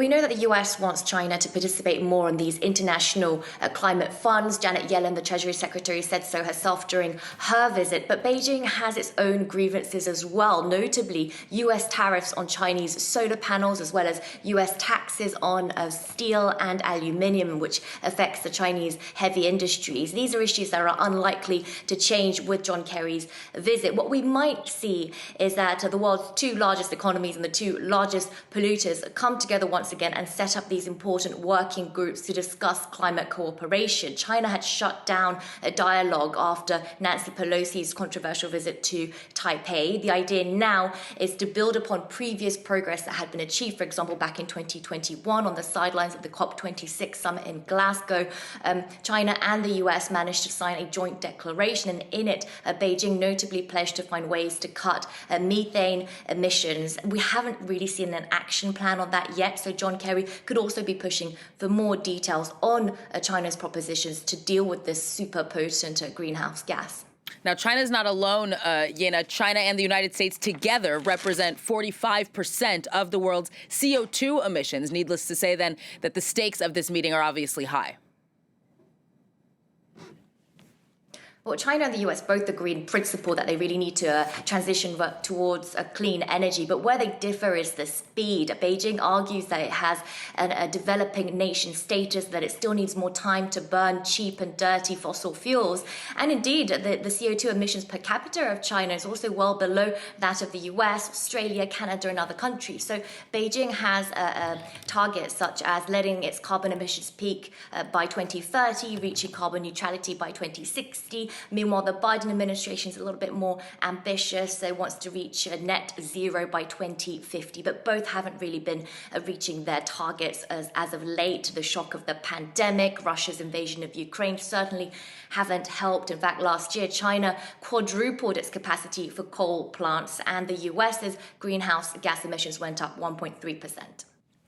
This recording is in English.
We know that the US wants China to participate more in these international climate funds. Janet Yellen, the Treasury Secretary, said so herself during her visit. But Beijing has its own grievances as well, notably US tariffs on Chinese solar panels, as well as US taxes on steel and aluminium, which affects the Chinese heavy industries. These are issues that are unlikely to change with John Kerry's visit. What we might see is that the world's two largest economies and the two largest polluters come together once again and set up these important working groups to discuss climate cooperation. China had shut down a dialogue after Nancy Pelosi's controversial visit to Taipei. The idea now is to build upon previous progress that had been achieved, for example, back in 2021 on the sidelines of the COP26 summit in Glasgow. China and the US managed to sign a joint declaration, and in it, Beijing notably pledged to find ways to cut methane emissions. We haven't really seen an action plan on that yet, so John Kerry could also be pushing for more details on China's propositions to deal with this super potent greenhouse gas. Now, China's not alone, Yena. China and the United States together represent 45% of the world's CO2 emissions. Needless to say, then, that the stakes of this meeting are obviously high. Well, China and the US both agree in principle that they really need to transition towards clean energy. But where they differ is the speed. Beijing argues that it has a developing nation status, that it still needs more time to burn cheap and dirty fossil fuels. And indeed, the CO2 emissions per capita of China is also well below that of the US, Australia, Canada, and other countries. So Beijing has targets such as letting its carbon emissions peak by 2030, reaching carbon neutrality by 2060. Meanwhile, the Biden administration is a little bit more ambitious. It wants to reach net zero by 2050, but both haven't really been reaching their targets as of late. The shock of the pandemic, Russia's invasion of Ukraine certainly haven't helped. In fact, last year, China quadrupled its capacity for coal plants, and the US's greenhouse gas emissions went up 1.3%.